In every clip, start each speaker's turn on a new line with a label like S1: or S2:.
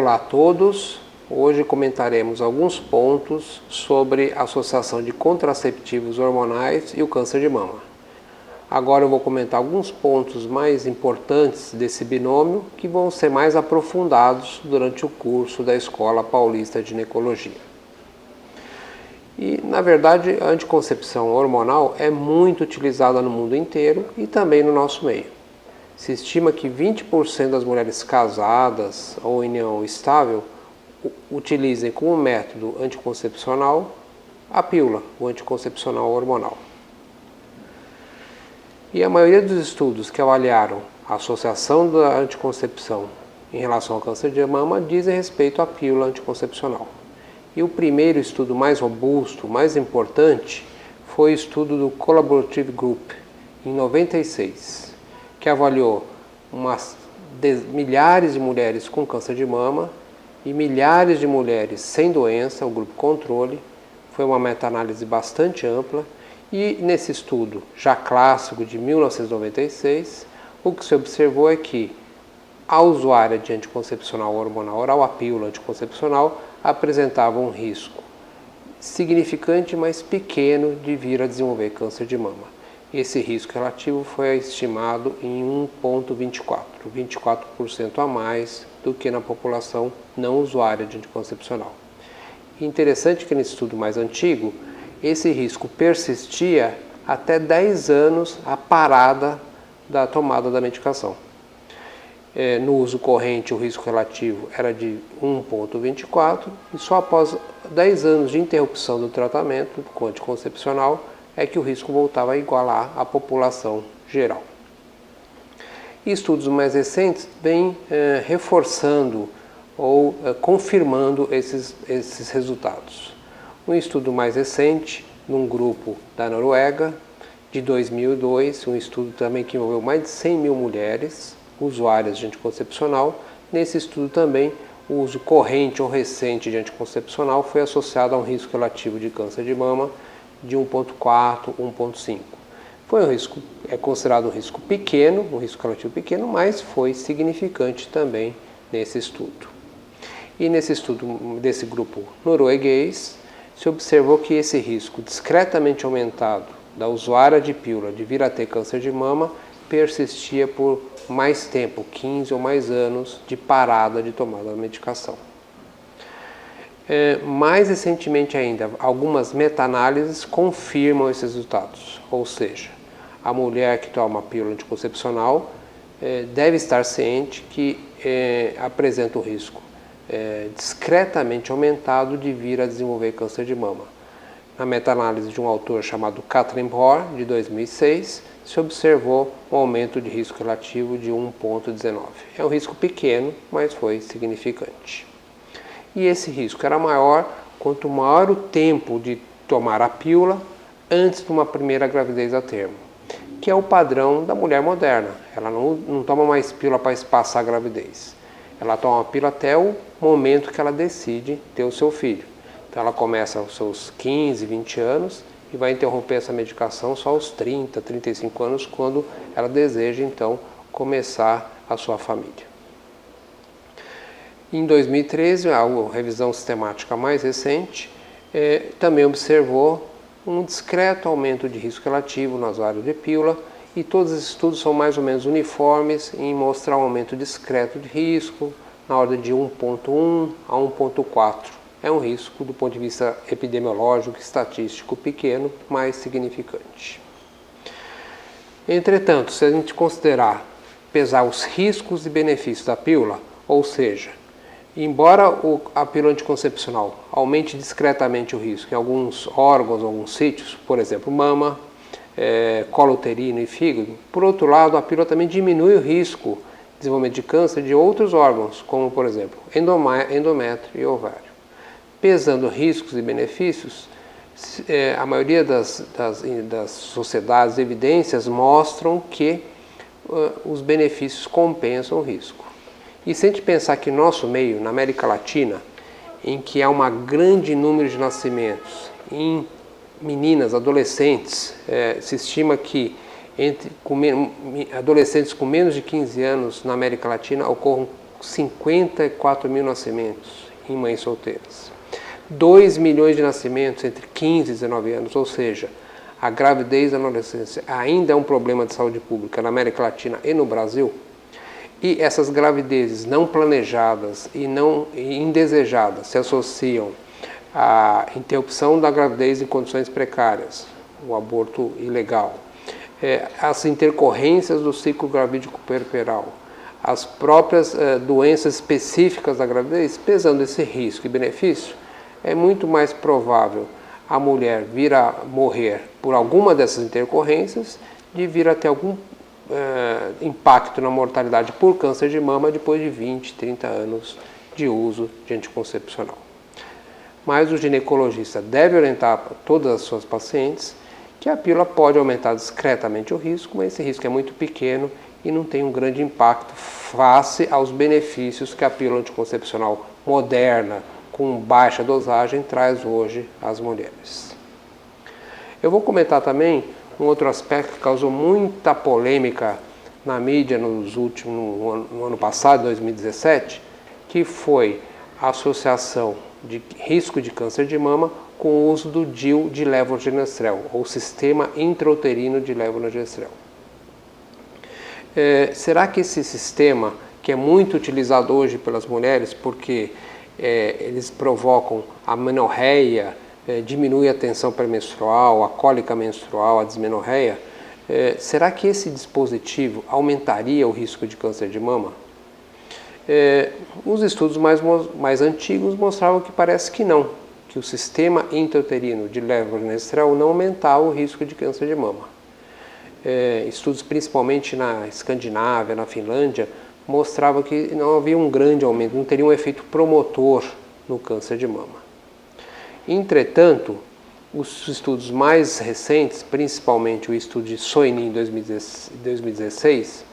S1: Olá a todos, hoje comentaremos alguns pontos sobre a associação de contraceptivos hormonais e o câncer de mama. Agora eu vou comentar alguns pontos mais importantes desse binômio que vão ser mais aprofundados durante o curso da Escola Paulista de Ginecologia. E, na verdade, a anticoncepção hormonal é muito utilizada no mundo inteiro e também no nosso meio. Se estima que 20% das mulheres casadas ou em união estável utilizem como método anticoncepcional a pílula, o anticoncepcional hormonal. E a maioria dos estudos que avaliaram a associação da anticoncepção em relação ao câncer de mama dizem respeito à pílula anticoncepcional. E o primeiro estudo mais robusto, mais importante, foi o estudo do Collaborative Group, em 96, que avaliou milhares de mulheres com câncer de mama e milhares de mulheres sem doença, o grupo controle. Foi uma meta-análise bastante ampla e nesse estudo, já clássico de 1996, o que se observou é que a usuária de anticoncepcional hormonal oral, a pílula anticoncepcional, apresentava um risco significante, mas pequeno, de vir a desenvolver câncer de mama. Esse risco relativo foi estimado em 1,24, 24% a mais do que na população não usuária de anticoncepcional. Interessante que nesse estudo mais antigo, esse risco persistia até 10 anos a parada da tomada da medicação. No uso corrente, o risco relativo era de 1,24 e só após 10 anos de interrupção do tratamento com anticoncepcional é que o risco voltava a igualar a população geral. E estudos mais recentes vêm reforçando ou confirmando esses resultados. Um estudo mais recente, num grupo da Noruega, de 2002, um estudo também que envolveu mais de 100 mil mulheres usuárias de anticoncepcional. Nesse estudo também, o uso corrente ou recente de anticoncepcional foi associado a um risco relativo de câncer de mama de 1,4, 1,5. Foi um risco, é considerado um risco pequeno, um risco relativo pequeno, mas foi significante também nesse estudo. E nesse estudo desse grupo norueguês, se observou que esse risco discretamente aumentado da usuária de pílula de vir a ter câncer de mama persistia por mais tempo, 15 ou mais anos de parada de tomada da medicação. Mais recentemente ainda, algumas meta-análises confirmam esses resultados, ou seja, a mulher que toma pílula anticoncepcional deve estar ciente que apresenta o risco discretamente aumentado de vir a desenvolver câncer de mama. Na meta-análise de um autor chamado Katrin Bohr, de 2006, se observou um aumento de risco relativo de 1,19. É um risco pequeno, mas foi significante. E esse risco era maior quanto maior o tempo de tomar a pílula antes de uma primeira gravidez a termo, que é o padrão da mulher moderna. Ela não toma mais pílula para espaçar a gravidez. Ela toma a pílula até o momento que ela decide ter o seu filho. Então ela começa aos seus 15, 20 anos e vai interromper essa medicação só aos 30, 35 anos, quando ela deseja então começar a sua família. Em 2013, a revisão sistemática mais recente também observou um discreto aumento de risco relativo na usuário de pílula, e todos os estudos são mais ou menos uniformes em mostrar um aumento discreto de risco na ordem de 1,1 a 1,4. É um risco do ponto de vista epidemiológico e estatístico pequeno, mas significante. Entretanto, se a gente pesar os riscos e benefícios da pílula, ou seja, embora a pílula anticoncepcional aumente discretamente o risco em alguns órgãos, alguns sítios, por exemplo, mama, colo uterino e fígado, por outro lado, a pílula também diminui o risco de desenvolvimento de câncer de outros órgãos, como, por exemplo, endométrio e ovário. Pesando riscos e benefícios, a maioria das sociedades e evidências mostram que os benefícios compensam o risco. E se a gente pensar que nosso meio, na América Latina, em que há um grande número de nascimentos em meninas, adolescentes, se estima que adolescentes com menos de 15 anos na América Latina ocorram 54 mil nascimentos em mães solteiras. 2 milhões de nascimentos entre 15 e 19 anos, ou seja, a gravidez da adolescência ainda é um problema de saúde pública na América Latina e no Brasil. E essas gravidezes não planejadas e não indesejadas se associam à interrupção da gravidez em condições precárias, o aborto ilegal, as intercorrências do ciclo gravídico puerperal, as próprias doenças específicas da gravidez, pesando esse risco e benefício, é muito mais provável a mulher vir a morrer por alguma dessas intercorrências de vir a ter algum impacto na mortalidade por câncer de mama depois de 20, 30 anos de uso de anticoncepcional. Mas o ginecologista deve orientar todas as suas pacientes que a pílula pode aumentar discretamente o risco, mas esse risco é muito pequeno e não tem um grande impacto face aos benefícios que a pílula anticoncepcional moderna, com baixa dosagem, traz hoje às mulheres. Eu vou comentar também um outro aspecto que causou muita polêmica na mídia no ano passado, 2017, que foi a associação de risco de câncer de mama com o uso do DIU de levonorgestrel, ou sistema intrauterino de levonorgestrel. Será que esse sistema, que é muito utilizado hoje pelas mulheres, porque eles provocam a amenorreia, diminui a tensão pré-menstrual, a cólica menstrual, a dismenorreia, será que esse dispositivo aumentaria o risco de câncer de mama? Os estudos mais antigos mostravam que parece que não, que o sistema intrauterino de levonorgestrel não aumentava o risco de câncer de mama. Estudos principalmente na Escandinávia, na Finlândia, mostravam que não havia um grande aumento, não teria um efeito promotor no câncer de mama. Entretanto, os estudos mais recentes, principalmente o estudo de Soigny em 2016,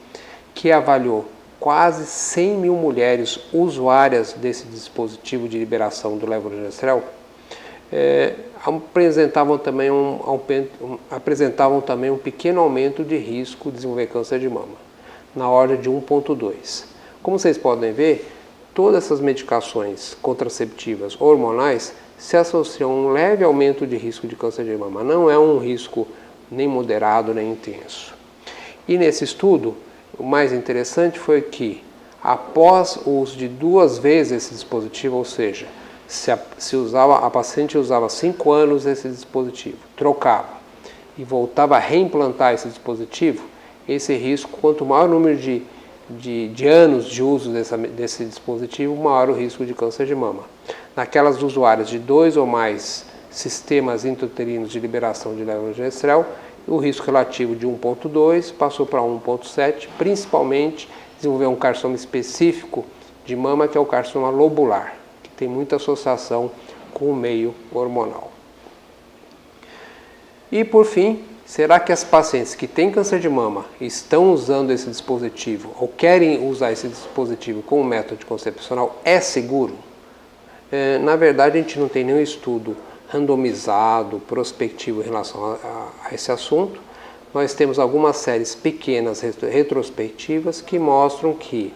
S1: que avaliou quase 100 mil mulheres usuárias desse dispositivo de liberação do levonorgestrel, apresentavam também um pequeno aumento de risco de desenvolver câncer de mama, na ordem de 1,2. Como vocês podem ver, todas essas medicações contraceptivas hormonais se associam a um leve aumento de risco de câncer de mama. Não é um risco nem moderado nem intenso. E nesse estudo, o mais interessante foi que, após o uso de 2 vezes esse dispositivo, ou seja, a paciente usava 5 anos esse dispositivo, trocava e voltava a reimplantar esse dispositivo, esse risco, quanto maior o número de anos de uso desse dispositivo, maior o risco de câncer de mama. Naquelas usuárias de 2 ou mais sistemas intrauterinos de liberação de levonorgestrel, o risco relativo de 1,2 passou para 1,7, principalmente desenvolveu um carcinoma específico de mama, que é o carcinoma lobular, que tem muita associação com o meio hormonal. E por fim, será que as pacientes que têm câncer de mama estão usando esse dispositivo ou querem usar esse dispositivo como método anticoncepcional? É seguro? Na verdade, a gente não tem nenhum estudo randomizado, prospectivo em relação a esse assunto. Nós temos algumas séries pequenas retrospectivas que mostram que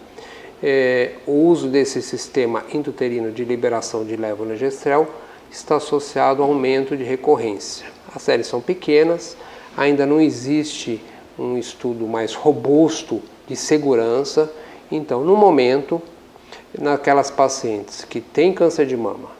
S1: o uso desse sistema intrauterino de liberação de levonorgestrel está associado a aumento de recorrência. As séries são pequenas, ainda não existe um estudo mais robusto de segurança, então, no momento, naquelas pacientes que têm câncer de mama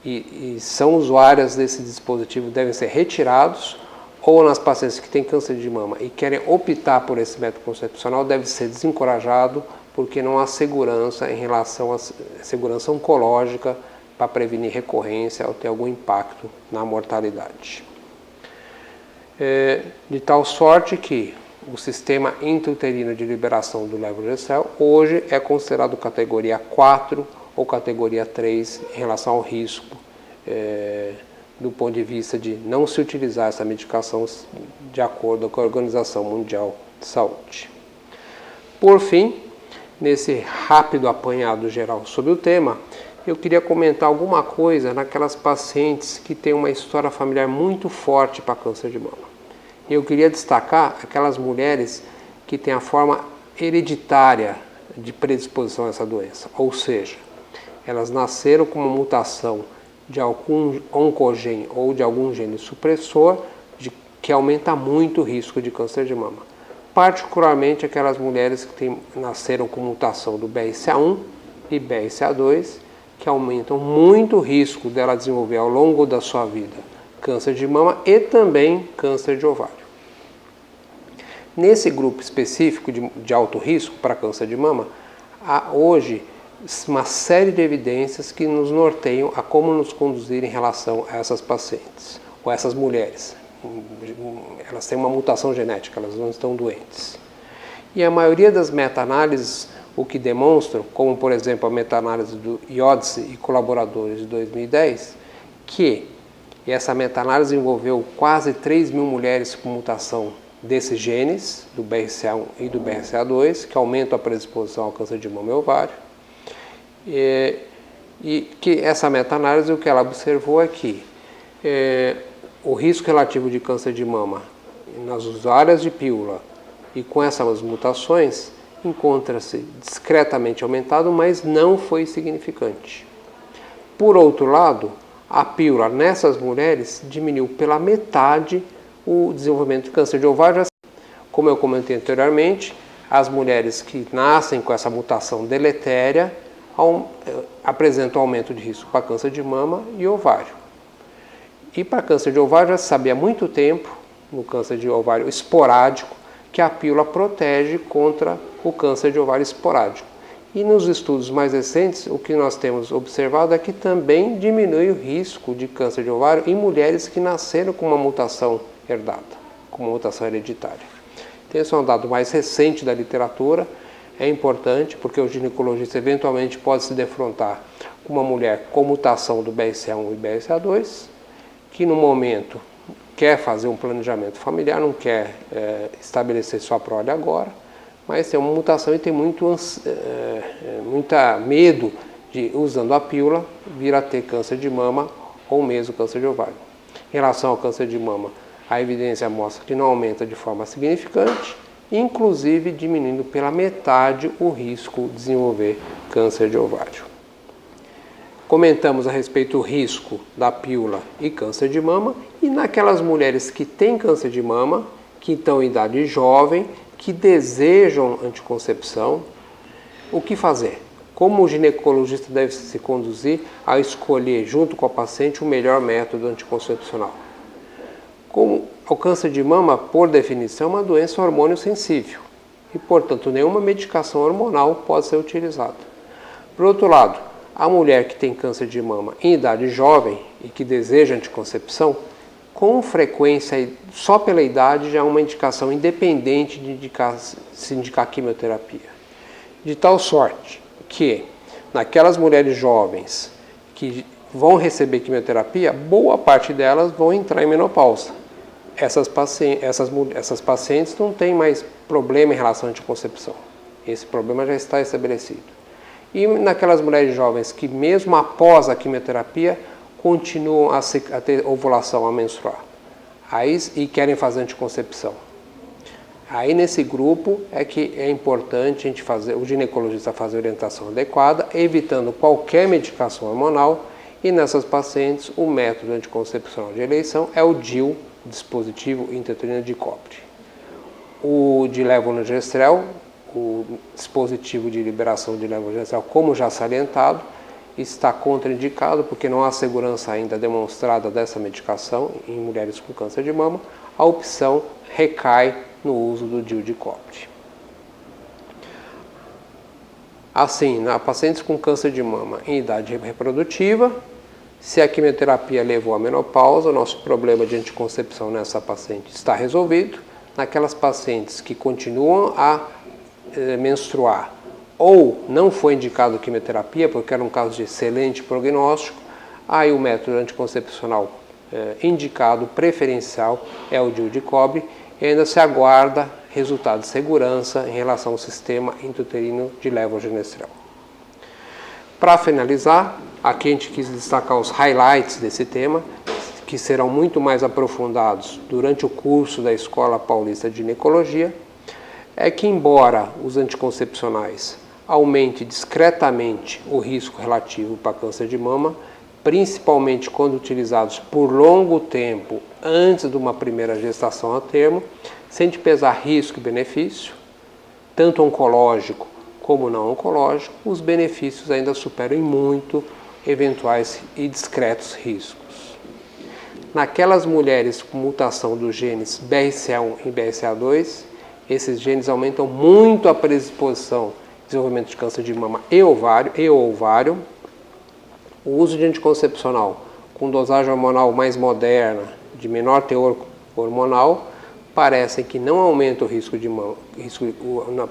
S1: e são usuárias desse dispositivo, devem ser retirados, ou nas pacientes que têm câncer de mama e querem optar por esse método concepcional, deve ser desencorajado, porque não há segurança em relação à segurança oncológica para prevenir recorrência ou ter algum impacto na mortalidade. De tal sorte que o sistema intrauterino de liberação do levonorgestrel hoje é considerado categoria 4 ou categoria 3 em relação ao risco, do ponto de vista de não se utilizar essa medicação de acordo com a Organização Mundial de Saúde. Por fim, nesse rápido apanhado geral sobre o tema, eu queria comentar alguma coisa naquelas pacientes que têm uma história familiar muito forte para câncer de mama. Eu queria destacar aquelas mulheres que têm a forma hereditária de predisposição a essa doença, ou seja, elas nasceram com uma mutação de algum oncogene ou de algum gene supressor que aumenta muito o risco de câncer de mama. Particularmente aquelas mulheres que nasceram com mutação do BRCA1 e BRCA2, que aumentam muito o risco dela desenvolver ao longo da sua vida câncer de mama e também câncer de ovário. Nesse grupo específico de alto risco para câncer de mama, há hoje uma série de evidências que nos norteiam a como nos conduzir em relação a essas pacientes, ou essas mulheres. Elas têm uma mutação genética, elas não estão doentes. E a maioria das meta-análises o que demonstram, como por exemplo a meta-análise do Iodice e colaboradores de 2010, que essa meta-análise envolveu quase 3.000 mulheres com mutação desses genes, do BRCA1 e do BRCA2, que aumentam a predisposição ao câncer de mama e ovário. E que essa meta-análise, o que ela observou é que o risco relativo de câncer de mama nas usuárias de pílula e com essas mutações encontra-se discretamente aumentado, mas não foi significante. Por outro lado, a pílula nessas mulheres diminuiu pela metade o desenvolvimento de câncer de ovário. Como eu comentei anteriormente, as mulheres que nascem com essa mutação deletéria apresentam aumento de risco para câncer de mama e ovário. E para câncer de ovário já se sabia há muito tempo, no câncer de ovário esporádico, que a pílula protege contra o câncer de ovário esporádico. E nos estudos mais recentes, o que nós temos observado é que também diminui o risco de câncer de ovário em mulheres que nasceram com uma mutação herdada, com uma mutação hereditária. Então, esse é um dado mais recente da literatura, é importante porque o ginecologista eventualmente pode se defrontar com uma mulher com mutação do BRCA1 e BRCA2, que no momento quer fazer um planejamento familiar, não quer estabelecer sua prole agora, mas tem uma mutação e tem muita medo de, usando a pílula, vir a ter câncer de mama ou mesmo câncer de ovário. Em relação ao câncer de mama, a evidência mostra que não aumenta de forma significante, inclusive diminuindo pela metade o risco de desenvolver câncer de ovário. Comentamos a respeito do risco da pílula e câncer de mama, e naquelas mulheres que têm câncer de mama, que estão em idade jovem, que desejam anticoncepção, o que fazer? Como o ginecologista deve se conduzir a escolher, junto com a paciente, o melhor método anticoncepcional? Como o câncer de mama, por definição, é uma doença hormônio sensível e, portanto, nenhuma medicação hormonal pode ser utilizada. Por outro lado, a mulher que tem câncer de mama em idade jovem e que deseja anticoncepção, com frequência, só pela idade, já é uma indicação independente de se indicar quimioterapia. De tal sorte que, naquelas mulheres jovens que vão receber quimioterapia, boa parte delas vão entrar em menopausa. Essas pacientes não têm mais problema em relação à anticoncepção. Esse problema já está estabelecido. E naquelas mulheres jovens que, mesmo após a quimioterapia, continuam a ter ovulação, a menstruar, e querem fazer anticoncepção. Aí, nesse grupo, é que é importante o ginecologista fazer a orientação adequada, evitando qualquer medicação hormonal, e nessas pacientes, o método anticoncepcional de eleição é o DIU, dispositivo intrauterino de cobre. O de levonorgestrel, o dispositivo de liberação de levonorgestrel, como já salientado, está contraindicado porque não há segurança ainda demonstrada dessa medicação em mulheres com câncer de mama. A opção recai no uso do DIU de cobre. Assim, na pacientes com câncer de mama em idade reprodutiva, se a quimioterapia levou à menopausa, o nosso problema de anticoncepção nessa paciente está resolvido. Naquelas pacientes que continuam a menstruar ou não foi indicado quimioterapia, porque era um caso de excelente prognóstico, aí o método anticoncepcional indicado, preferencial, é o DIU de cobre, e ainda se aguarda resultado de segurança em relação ao sistema intrauterino de levonorgestrel. Para finalizar, aqui a gente quis destacar os highlights desse tema, que serão muito mais aprofundados durante o curso da Escola Paulista de Ginecologia, é que embora os anticoncepcionais aumente discretamente o risco relativo para câncer de mama, principalmente quando utilizados por longo tempo antes de uma primeira gestação a termo, sem pesar risco e benefício, tanto oncológico como não oncológico, os benefícios ainda superam muito eventuais e discretos riscos. Naquelas mulheres com mutação dos genes BRCA1 e BRCA2, esses genes aumentam muito a predisposição de desenvolvimento de câncer de mama e ovário. O uso de anticoncepcional com dosagem hormonal mais moderna, de menor teor hormonal, parece que não aumenta o risco de mama,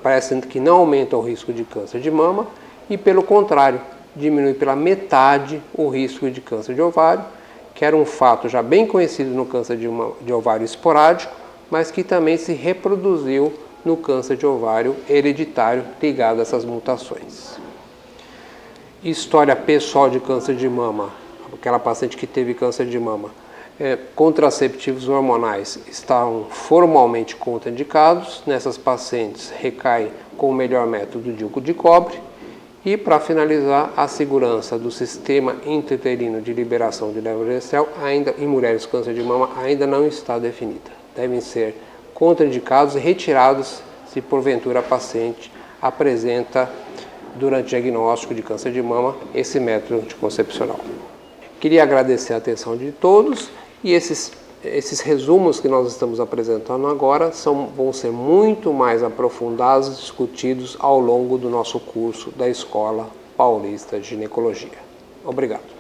S1: parece que não aumenta o risco de câncer de mama e, pelo contrário, diminui pela metade o risco de câncer de ovário, que era um fato já bem conhecido no câncer de ovário esporádico, mas que também se reproduziu no câncer de ovário hereditário ligado a essas mutações. História pessoal de câncer de mama, aquela paciente que teve câncer de mama. Contraceptivos hormonais estão formalmente contraindicados. Nessas pacientes recai com o melhor método de dilco de cobre. E, para finalizar, a segurança do sistema intrauterino de liberação de levodopa ainda em mulheres com câncer de mama ainda não está definida. Devem ser contraindicados e retirados se porventura a paciente apresenta, durante o diagnóstico de câncer de mama, esse método anticoncepcional. Queria agradecer a atenção de todos e esses resumos que nós estamos apresentando agora vão ser muito mais aprofundados e discutidos ao longo do nosso curso da Escola Paulista de Ginecologia. Obrigado.